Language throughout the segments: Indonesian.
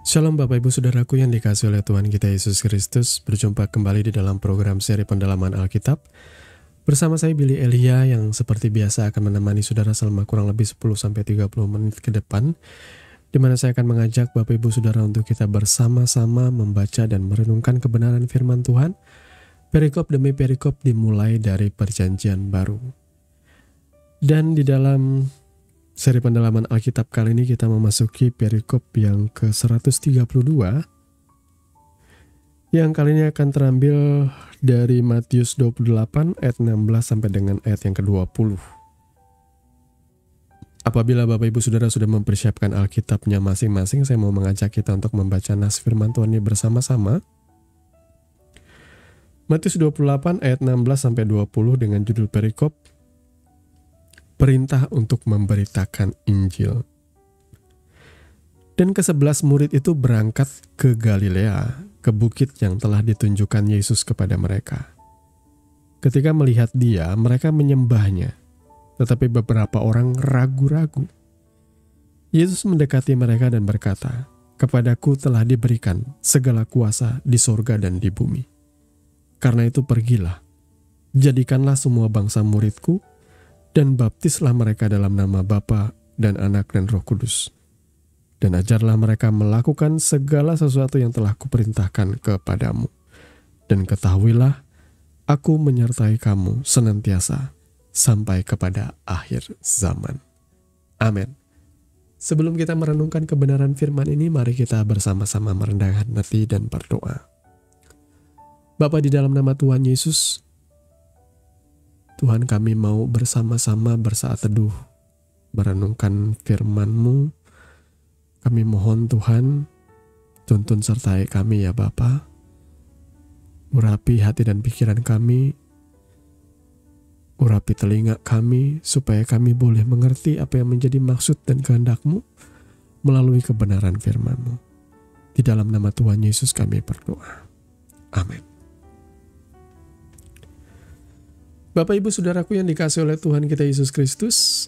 Shalom Bapak Ibu Saudaraku yang dikasihi oleh Tuhan kita Yesus Kristus. Berjumpa kembali di dalam program seri pendalaman Alkitab. Bersama saya Billy Elia yang seperti biasa akan menemani saudara selama kurang lebih 10-30 menit ke depan, di mana saya akan mengajak Bapak Ibu Saudara untuk kita bersama-sama membaca dan merenungkan kebenaran firman Tuhan, perikop demi perikop dimulai dari Perjanjian Baru. Dan di dalam seri pendalaman Alkitab kali ini kita memasuki perikop yang ke-132, yang kali ini akan terambil dari Matius 28 ayat 16 sampai dengan ayat yang ke-20. Apabila Bapak Ibu Saudara sudah mempersiapkan Alkitabnya masing-masing, saya mau mengajak kita untuk membaca nas firman Tuhan ini bersama-sama. Matius 28 ayat 16 sampai 20 dengan judul perikop Perintah untuk memberitakan Injil. Dan ke-11 murid itu berangkat ke Galilea, ke bukit yang telah ditunjukkan Yesus kepada mereka. Ketika melihat Dia, mereka menyembahnya, tetapi beberapa orang ragu-ragu. Yesus mendekati mereka dan berkata, "Kepadaku telah diberikan segala kuasa di sorga dan di bumi. Karena itu pergilah, jadikanlah semua bangsa muridku, dan baptislah mereka dalam nama Bapa dan Anak dan Roh Kudus. Dan ajarlah mereka melakukan segala sesuatu yang telah kuperintahkan kepadamu. Dan ketahuilah, aku menyertai kamu senantiasa sampai kepada akhir zaman." Amin. Sebelum kita merenungkan kebenaran firman ini, mari kita bersama-sama merendahkan hati dan berdoa. Bapa, di dalam nama Tuhan Yesus, Tuhan, kami mau bersama-sama bersaat teduh, merenungkan firman-Mu. Kami mohon Tuhan, tuntun sertai kami ya Bapa. Urapi hati dan pikiran kami, urapi telinga kami, supaya kami boleh mengerti apa yang menjadi maksud dan kehendak-Mu melalui kebenaran firman-Mu. Di dalam nama Tuhan Yesus kami berdoa. Amin. Bapak Ibu Saudaraku yang dikasihi oleh Tuhan kita Yesus Kristus,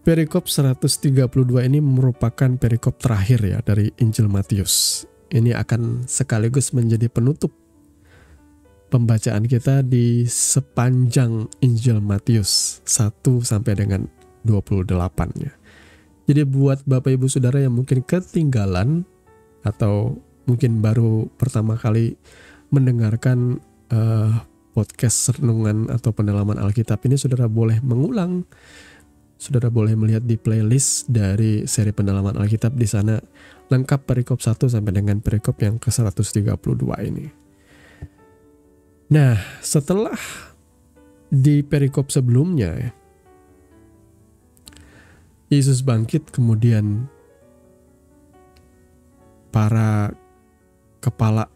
perikop 132 ini merupakan perikop terakhir ya dari Injil Matius. Ini akan sekaligus menjadi penutup pembacaan kita di sepanjang Injil Matius 1 sampai dengan 28-nya. Jadi buat Bapak Ibu Saudara yang mungkin ketinggalan atau mungkin baru pertama kali mendengarkan podcast renungan atau pendalaman Alkitab ini, saudara boleh mengulang. Saudara boleh melihat di playlist dari seri pendalaman Alkitab, di sana lengkap perikop 1 sampai dengan perikop yang ke-132 ini. Nah, setelah di perikop sebelumnya Yesus bangkit, kemudian para kepala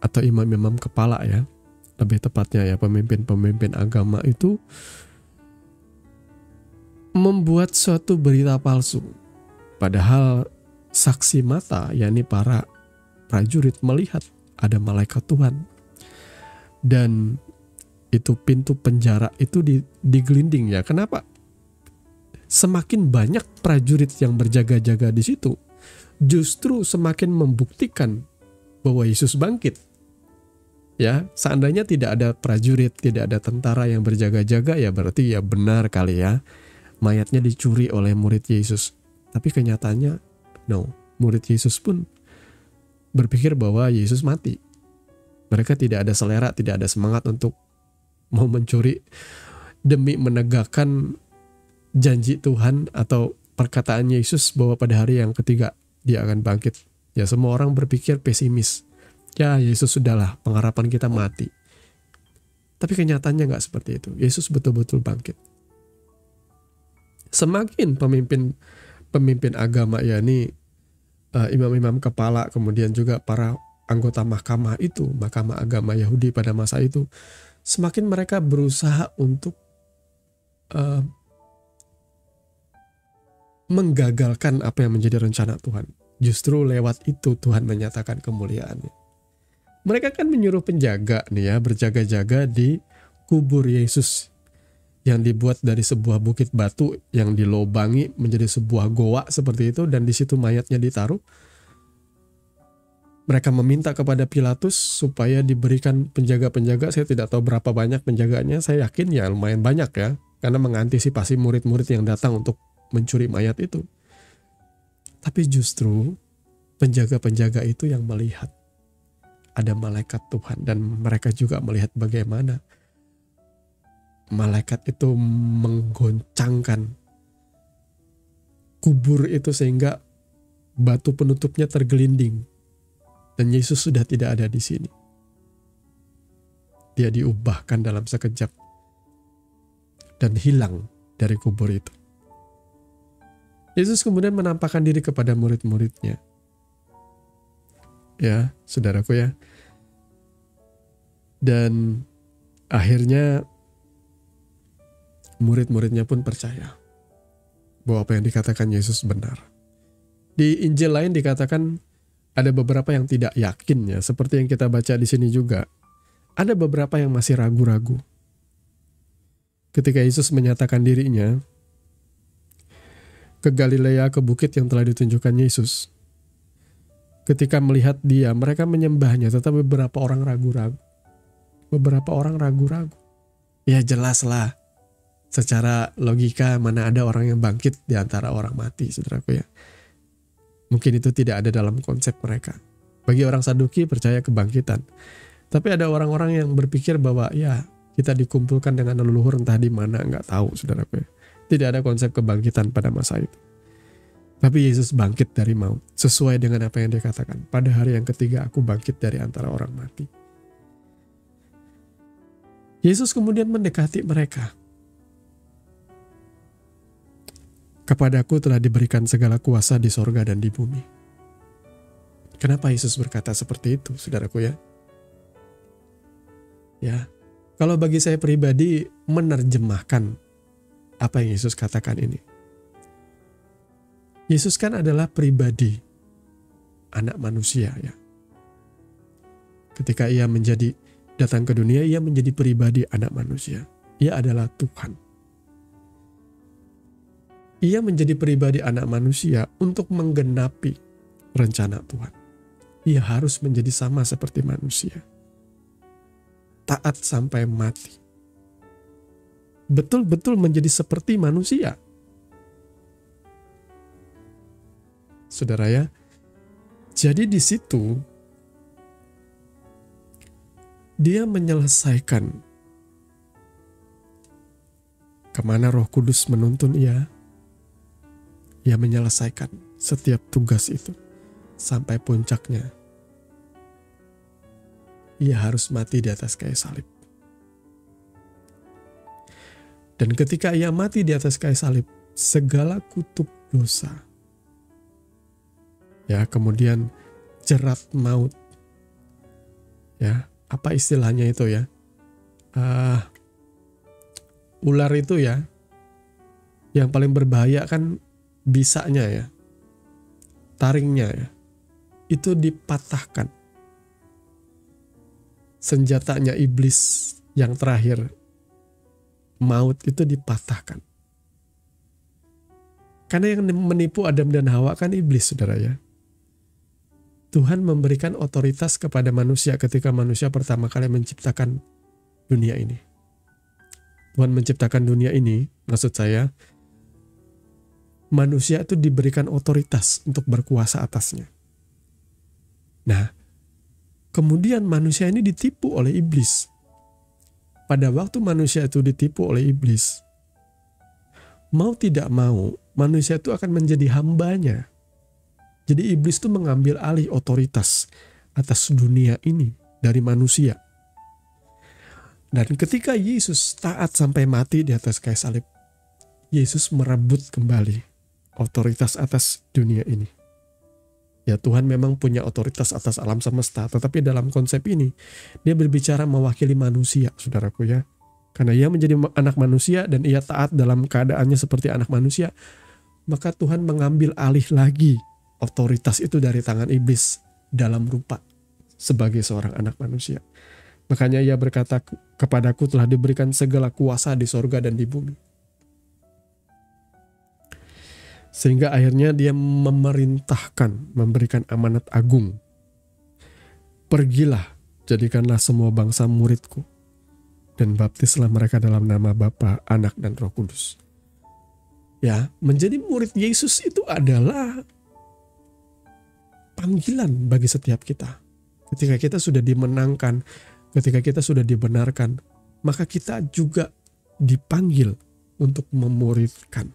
atau imam-imam kepala ya, lebih tepatnya ya pemimpin-pemimpin agama itu membuat suatu berita palsu. Padahal saksi mata, yakni para prajurit, melihat ada malaikat Tuhan. Dan itu pintu penjara itu digelinding ya. Kenapa? Semakin banyak prajurit yang berjaga-jaga di situ, justru semakin membuktikan bahwa Yesus bangkit. Ya, seandainya tidak ada prajurit, tidak ada tentara yang berjaga-jaga, ya berarti ya benar kali ya, mayatnya dicuri oleh murid Yesus. Tapi kenyataannya, no, murid Yesus pun berpikir bahwa Yesus mati. Mereka tidak ada selera, tidak ada semangat untuk mau mencuri demi menegakkan janji Tuhan atau perkataan Yesus bahwa pada hari yang ketiga Dia akan bangkit. Ya, semua orang berpikir pesimis. Ya, Yesus sudahlah, pengharapan kita mati. Tapi kenyataannya nggak seperti itu. Yesus betul-betul bangkit. Semakin pemimpin agama, yakni imam-imam kepala, kemudian juga para anggota mahkamah agama Yahudi pada masa itu, semakin mereka berusaha untuk menggagalkan apa yang menjadi rencana Tuhan. Justru lewat itu Tuhan menyatakan kemuliaannya. Mereka kan menyuruh penjaga nih ya, berjaga-jaga di kubur Yesus yang dibuat dari sebuah bukit batu yang dilobangi menjadi sebuah goa seperti itu, dan di situ mayatnya ditaruh. Mereka meminta kepada Pilatus supaya diberikan penjaga-penjaga. Saya tidak tahu berapa banyak penjaganya, saya yakin ya lumayan banyak ya, karena mengantisipasi murid-murid yang datang untuk mencuri mayat itu. Tapi justru penjaga-penjaga itu yang melihat ada malaikat Tuhan, dan mereka juga melihat bagaimana malaikat itu menggoncangkan kubur itu sehingga batu penutupnya tergelinding, dan Yesus sudah tidak ada di sini. Dia diubahkan dalam sekejap dan hilang dari kubur itu. Yesus kemudian menampakkan diri kepada murid-muridnya. Ya, saudaraku ya. Dan akhirnya murid-muridnya pun percaya bahwa apa yang dikatakan Yesus benar. Di Injil lain dikatakan ada beberapa yang tidak yakin ya, seperti yang kita baca di sini juga. Ada beberapa yang masih ragu-ragu. Ketika Yesus menyatakan dirinya ke Galilea, ke bukit yang telah ditunjukkan Yesus. Ketika melihat dia, mereka menyembahnya, tetapi beberapa orang ragu-ragu. Ya jelaslah, secara logika mana ada orang yang bangkit di antara orang mati, saudaraku ya. Mungkin itu tidak ada dalam konsep mereka. Bagi orang Saduki percaya kebangkitan. Tapi ada orang-orang yang berpikir bahwa ya kita dikumpulkan dengan leluhur entah di mana, nggak tahu, saudaraku ya. Tidak ada konsep kebangkitan pada masa itu. Tapi Yesus bangkit dari maut, sesuai dengan apa yang dia katakan. Pada hari yang ketiga aku bangkit dari antara orang mati. Yesus kemudian mendekati mereka. Kepadaku telah diberikan segala kuasa di sorga dan di bumi. Kenapa Yesus berkata seperti itu, saudaraku ya? Ya, kalau bagi saya pribadi menerjemahkan apa yang Yesus katakan ini. Yesus kan adalah pribadi anak manusia ya. Ketika ia datang ke dunia, ia menjadi pribadi anak manusia. Ia adalah Tuhan. Ia menjadi pribadi anak manusia untuk menggenapi rencana Tuhan. Ia harus menjadi sama seperti manusia. Taat sampai mati. Betul-betul menjadi seperti manusia. Saudara ya, jadi di situ dia menyelesaikan kemana Roh Kudus menuntun ia. Ia menyelesaikan setiap tugas itu sampai puncaknya. Ia harus mati di atas kayu salib. Dan ketika ia mati di atas kayu salib, segala kutuk dosa, ya, kemudian jerat maut, ya, apa istilahnya itu ya, ular itu ya, yang paling berbahaya kan bisanya ya, taringnya ya, itu dipatahkan. Senjatanya iblis yang terakhir, maut, itu dipatahkan. Karena yang menipu Adam dan Hawa kan iblis, saudara ya. Tuhan memberikan otoritas kepada manusia ketika manusia pertama kali menciptakan dunia ini. Tuhan menciptakan dunia ini, maksud saya, manusia itu diberikan otoritas untuk berkuasa atasnya. Nah, kemudian manusia ini ditipu oleh iblis. Pada waktu manusia itu ditipu oleh iblis, mau tidak mau, manusia itu akan menjadi hambanya. Jadi iblis itu mengambil alih otoritas atas dunia ini dari manusia. Dan ketika Yesus taat sampai mati di atas kayu salib, Yesus merebut kembali otoritas atas dunia ini. Ya, Tuhan memang punya otoritas atas alam semesta, tetapi dalam konsep ini dia berbicara mewakili manusia, saudaraku ya. Karena ia menjadi anak manusia dan ia taat dalam keadaannya seperti anak manusia, maka Tuhan mengambil alih lagi otoritas itu dari tangan iblis dalam rupa sebagai seorang anak manusia. Makanya ia berkata, kepadaku telah diberikan segala kuasa di sorga dan di bumi. Sehingga akhirnya dia memerintahkan, memberikan amanat agung. Pergilah, jadikanlah semua bangsa muridku, dan baptislah mereka dalam nama Bapa, Anak, dan Roh Kudus. Ya, menjadi murid Yesus itu adalah panggilan bagi setiap kita. Ketika kita sudah dimenangkan, ketika kita sudah dibenarkan, maka kita juga dipanggil untuk memuridkan.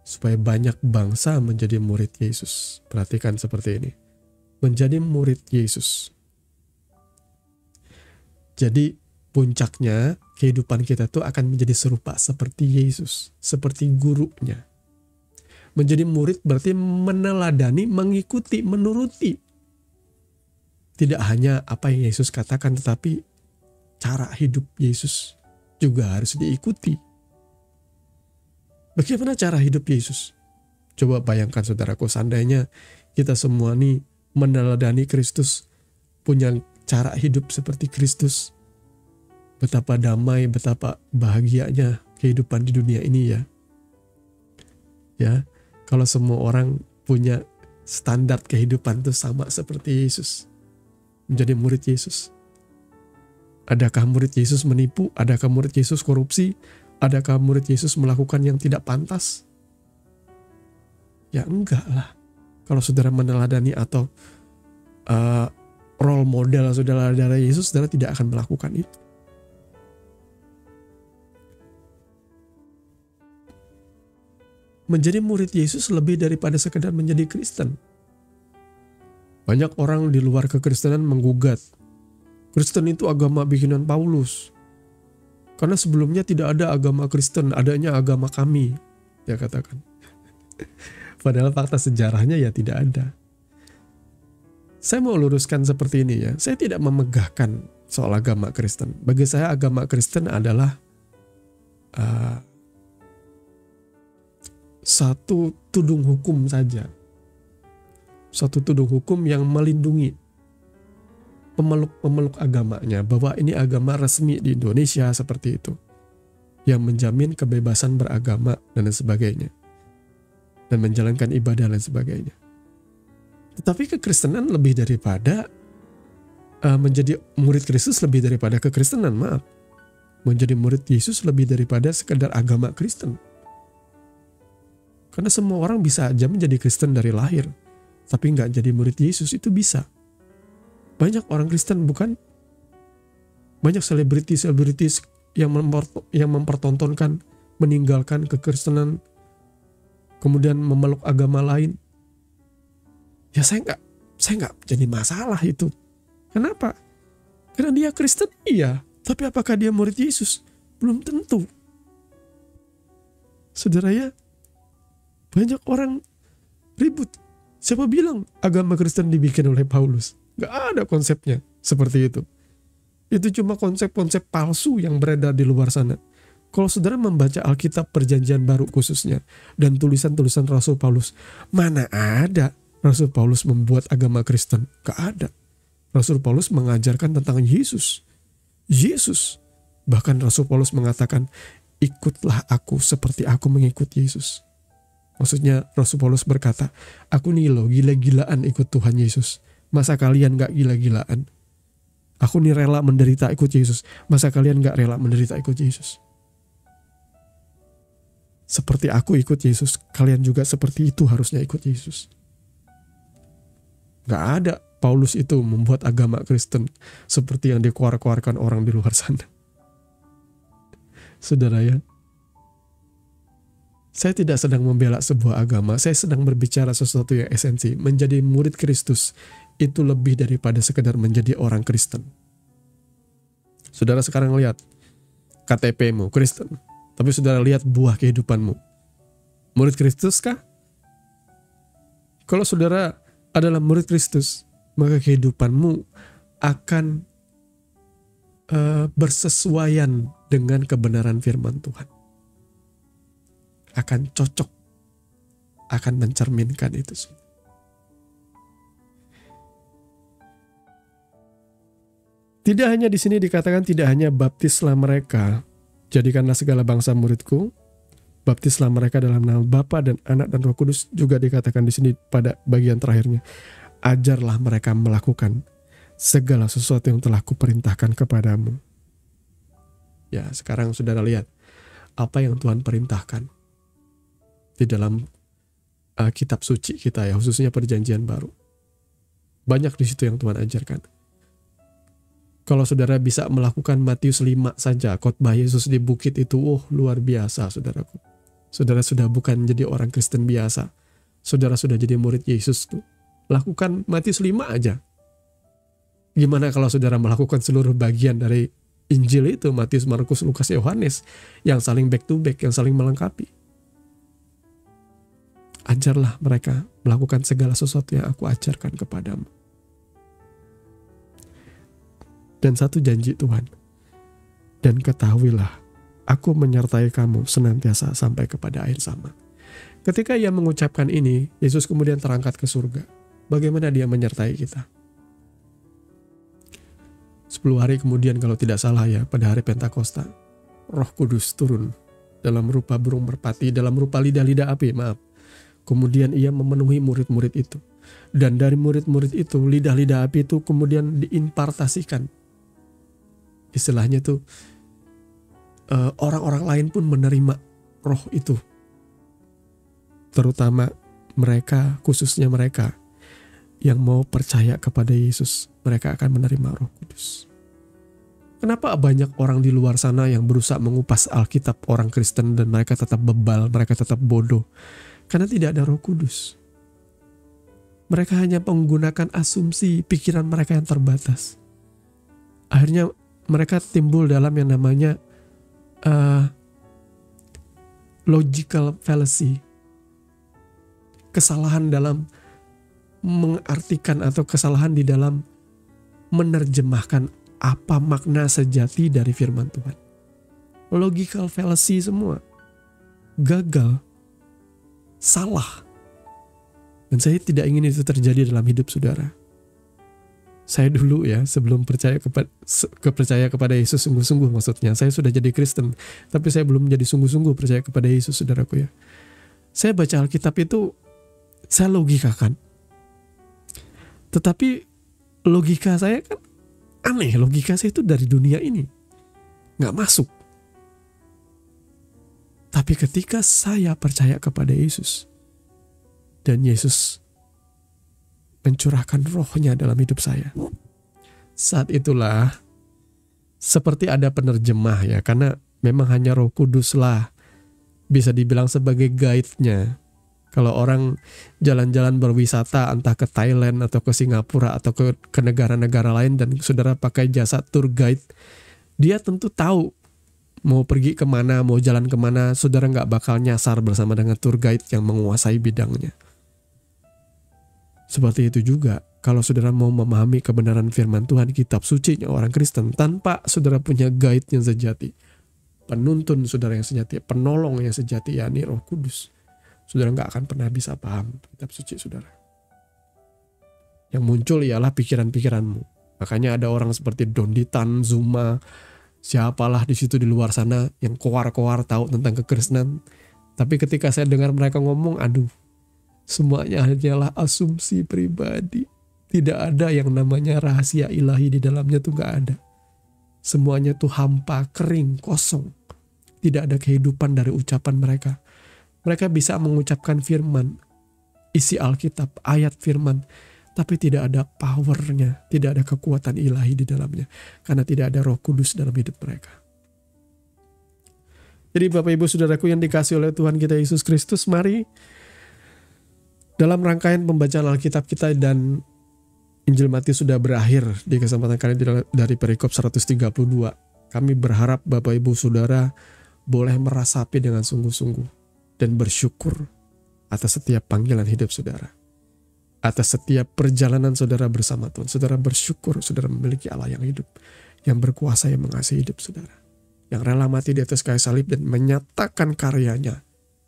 Supaya banyak bangsa menjadi murid Yesus. Perhatikan seperti ini. Menjadi murid Yesus. Jadi puncaknya kehidupan kita tuh akan menjadi serupa seperti Yesus. Seperti gurunya. Menjadi murid berarti meneladani, mengikuti, menuruti. Tidak hanya apa yang Yesus katakan, tetapi cara hidup Yesus juga harus diikuti. Bagaimana cara hidup Yesus? Coba bayangkan saudaraku, seandainya kita semua nih meneladani Kristus, punya cara hidup seperti Kristus. Betapa damai, betapa bahagianya kehidupan di dunia ini ya. Ya, kalau semua orang punya standar kehidupan itu sama seperti Yesus. Menjadi murid Yesus. Adakah murid Yesus menipu? Adakah murid Yesus korupsi? Adakah murid Yesus melakukan yang tidak pantas? Ya enggak lah. Kalau saudara meneladani atau role model saudara Yesus, saudara tidak akan melakukan itu. Menjadi murid Yesus lebih daripada sekedar menjadi Kristen. Banyak orang di luar kekristenan menggugat, Kristen itu agama bikinan Paulus. Karena sebelumnya tidak ada agama Kristen, adanya agama kami, dia katakan. Padahal fakta sejarahnya ya tidak ada. Saya mau luruskan seperti ini ya, saya tidak memegahkan soal agama Kristen. Bagi saya agama Kristen adalah satu tudung hukum saja. Satu tudung hukum yang melindungi pemeluk agamanya, bahwa ini agama resmi di Indonesia seperti itu, yang menjamin kebebasan beragama dan lain sebagainya, dan menjalankan ibadah dan sebagainya. Tetapi kekristenan lebih daripada menjadi murid Kristus, lebih daripada kekristenan, maaf. Menjadi murid Yesus lebih daripada sekedar agama Kristen. Karena semua orang bisa aja menjadi Kristen dari lahir, tapi nggak jadi murid Yesus itu bisa. Banyak orang Kristen, bukan? Banyak selebritis yang mempertontonkan, meninggalkan kekristenan, kemudian memeluk agama lain. Ya saya nggak jadi masalah itu. Kenapa? Karena dia Kristen, iya. Tapi apakah dia murid Yesus? Belum tentu. Saudara ya, banyak orang ribut. Siapa bilang agama Kristen dibikin oleh Paulus? Gak ada konsepnya seperti itu. Itu cuma konsep-konsep palsu yang beredar di luar sana. Kalau saudara membaca Alkitab Perjanjian Baru khususnya, dan tulisan-tulisan Rasul Paulus, mana ada Rasul Paulus membuat agama Kristen? Gak ada. Rasul Paulus mengajarkan tentang Yesus. Yesus. Bahkan Rasul Paulus mengatakan, ikutlah aku seperti aku mengikut Yesus. Maksudnya Rasul Paulus berkata, aku nih loh gila-gilaan ikut Tuhan Yesus. Masa kalian gak gila-gilaan? Aku nih rela menderita ikut Yesus. Masa kalian gak rela menderita ikut Yesus? Seperti aku ikut Yesus, kalian juga seperti itu harusnya ikut Yesus. Gak ada Paulus itu membuat agama Kristen seperti yang dikeluarkan orang di luar sana. Saudara ya, saya tidak sedang membela sebuah agama, saya sedang berbicara sesuatu yang esensi. Menjadi murid Kristus itu lebih daripada sekedar menjadi orang Kristen. Saudara sekarang lihat KTP-mu Kristen, tapi saudara lihat buah kehidupanmu. Murid Kristus kah? Kalau saudara adalah murid Kristus, maka kehidupanmu akan bersesuaian dengan kebenaran firman Tuhan. Akan cocok, akan mencerminkan itu semua. Tidak hanya di sini dikatakan tidak hanya baptislah mereka, jadikanlah segala bangsa muridku, baptislah mereka dalam nama Bapa dan Anak dan Roh Kudus, juga dikatakan di sini pada bagian terakhirnya, ajarlah mereka melakukan segala sesuatu yang telah kuperintahkan kepadamu. Ya, sekarang saudara lihat apa yang Tuhan perintahkan di dalam kitab suci kita ya, khususnya perjanjian baru. Banyak di situ yang Tuhan ajarkan. Kalau saudara bisa melakukan Matius 5 saja, khotbah Yesus di bukit itu, luar biasa saudaraku. Saudara sudah bukan jadi orang Kristen biasa. Saudara sudah jadi murid Yesus tuh. Lakukan Matius 5 aja. Gimana kalau saudara melakukan seluruh bagian dari Injil itu, Matius, Markus, Lukas, Yohanes, yang saling back to back, yang saling melengkapi. Ajarlah mereka melakukan segala sesuatu yang aku ajarkan kepadamu. Dan satu janji Tuhan, dan ketahuilah, aku menyertai kamu senantiasa sampai kepada akhir zaman. Ketika ia mengucapkan ini, Yesus kemudian terangkat ke surga. Bagaimana dia menyertai kita? 10 hari kemudian kalau tidak salah ya, pada hari Pentakosta, Roh Kudus turun dalam rupa burung merpati, dalam rupa lidah-lidah api, Kemudian ia memenuhi murid-murid itu. Dan dari murid-murid itu, lidah-lidah api itu kemudian diimpartasikan. Istilahnya tuh orang-orang lain pun menerima roh itu. Terutama mereka, khususnya mereka yang mau percaya kepada Yesus, mereka akan menerima Roh Kudus. Kenapa banyak orang di luar sana yang berusaha mengupas Alkitab orang Kristen dan mereka tetap bebal, mereka tetap bodoh? Karena tidak ada Roh Kudus. Mereka hanya menggunakan asumsi pikiran mereka yang terbatas. Akhirnya mereka timbul dalam yang namanya logical fallacy. Kesalahan dalam mengartikan atau kesalahan di dalam menerjemahkan apa makna sejati dari firman Tuhan. Logical fallacy semua. Gagal. Salah. Dan saya tidak ingin itu terjadi dalam hidup saudara. Saya dulu ya, sebelum percaya kepada Yesus sungguh-sungguh, maksudnya saya sudah jadi Kristen, tapi saya belum menjadi sungguh-sungguh percaya kepada Yesus, saudaraku ya. Saya baca Alkitab itu, saya logikakan. Tetapi logika saya kan aneh, logika saya itu dari dunia ini, nggak masuk. Tapi ketika saya percaya kepada Yesus, dan Yesus mencurahkan rohnya dalam hidup saya, saat itulah seperti ada penerjemah ya, karena memang hanya Roh Kudus lah bisa dibilang sebagai guide-nya. Kalau orang jalan-jalan berwisata entah ke Thailand atau ke Singapura atau ke negara-negara lain dan saudara pakai jasa tour guide, dia tentu tahu mau pergi kemana, mau jalan kemana. Saudara nggak bakal nyasar bersama dengan tour guide yang menguasai bidangnya. Seperti itu juga kalau saudara mau memahami kebenaran firman Tuhan, kitab sucinya orang Kristen, tanpa saudara punya guide yang sejati, penuntun saudara yang sejati, penolong yang sejati, yakni Roh Kudus, saudara nggak akan pernah bisa paham kitab suci saudara. Yang muncul ialah pikiran-pikiranmu. Makanya ada orang seperti Donditan, Zuma, siapalah di situ di luar sana yang koar-koar tahu tentang kekristenan. Tapi ketika saya dengar mereka ngomong, aduh, semuanya hanyalah asumsi pribadi. Tidak ada yang namanya rahasia ilahi di dalamnya, tuh gak ada. Semuanya tuh hampa, kering, kosong. Tidak ada kehidupan dari ucapan mereka. Mereka bisa mengucapkan firman, isi Alkitab, ayat firman, tapi tidak ada powernya, tidak ada kekuatan ilahi di dalamnya. Karena tidak ada Roh Kudus dalam hidup mereka. Jadi Bapak Ibu Saudaraku yang dikasihi oleh Tuhan kita Yesus Kristus, mari dalam rangkaian pembacaan Alkitab kita, dan Injil Matius sudah berakhir di kesempatan kali ini dari perikop 132. Kami berharap Bapak Ibu Saudara boleh merasapi dengan sungguh-sungguh dan bersyukur atas setiap panggilan hidup saudara. Atas setiap perjalanan saudara bersama Tuhan. Saudara bersyukur saudara memiliki Allah yang hidup, yang berkuasa, yang mengasihi hidup saudara, yang rela mati di atas kayu salib dan menyatakan karyanya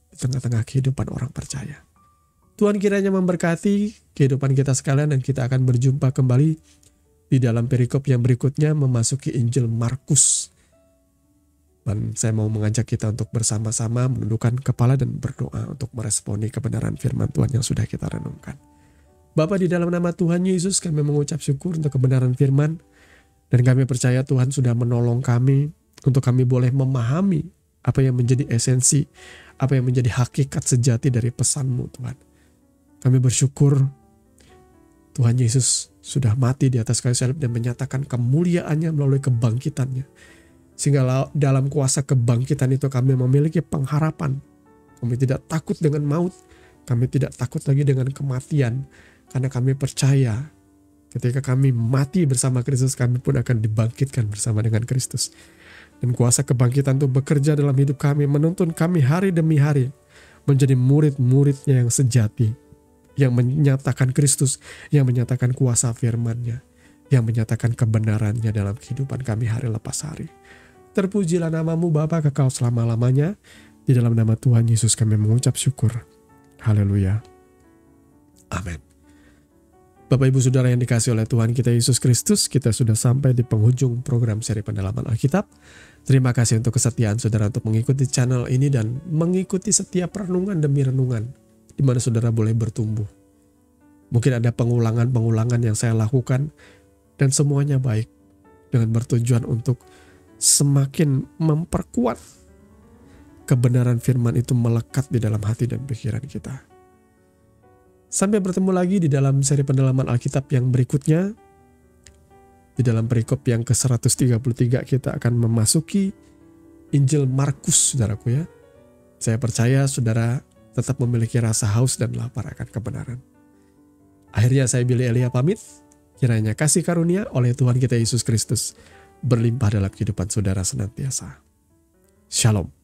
di tengah-tengah kehidupan orang percaya. Tuhan kiranya memberkati kehidupan kita sekalian, dan kita akan berjumpa kembali di dalam perikop yang berikutnya memasuki Injil Markus. Dan saya mau mengajak kita untuk bersama-sama menundukkan kepala dan berdoa untuk meresponi kebenaran firman Tuhan yang sudah kita renungkan. Bapa, di dalam nama Tuhan Yesus kami mengucap syukur untuk kebenaran firman. Dan kami percaya Tuhan sudah menolong kami untuk kami boleh memahami apa yang menjadi esensi, apa yang menjadi hakikat sejati dari pesan-Mu Tuhan. Kami bersyukur Tuhan Yesus sudah mati di atas kayu salib dan menyatakan kemuliaannya melalui kebangkitannya. Sehingga dalam kuasa kebangkitan itu kami memiliki pengharapan. Kami tidak takut dengan maut. Kami tidak takut lagi dengan kematian. Karena kami percaya ketika kami mati bersama Kristus, kami pun akan dibangkitkan bersama dengan Kristus. Dan kuasa kebangkitan itu bekerja dalam hidup kami, menuntun kami hari demi hari menjadi murid-muridnya yang sejati, yang menyatakan Kristus, yang menyatakan kuasa firman-Nya, yang menyatakan kebenarannya dalam kehidupan kami hari lepas hari. Terpujilah nama-Mu Bapa kekal selama-lamanya. Di dalam nama Tuhan Yesus kami mengucap syukur. Haleluya. Amin. Bapak Ibu Saudara yang dikasihi oleh Tuhan kita Yesus Kristus, kita sudah sampai di penghujung program seri pendalaman Alkitab. Terima kasih untuk kesetiaan saudara untuk mengikuti channel ini dan mengikuti setiap renungan demi renungan di mana saudara boleh bertumbuh. Mungkin ada pengulangan-pengulangan yang saya lakukan dan semuanya baik dengan bertujuan untuk semakin memperkuat kebenaran firman itu melekat di dalam hati dan pikiran kita. Sampai bertemu lagi di dalam seri pendalaman Alkitab yang berikutnya. Di dalam perikop yang ke-133 kita akan memasuki Injil Markus, saudaraku ya. Saya percaya saudara tetap memiliki rasa haus dan lapar akan kebenaran. Akhirnya saya Billy Elia pamit. Kiranya kasih karunia oleh Tuhan kita Yesus Kristus berlimpah dalam kehidupan saudara senantiasa. Shalom.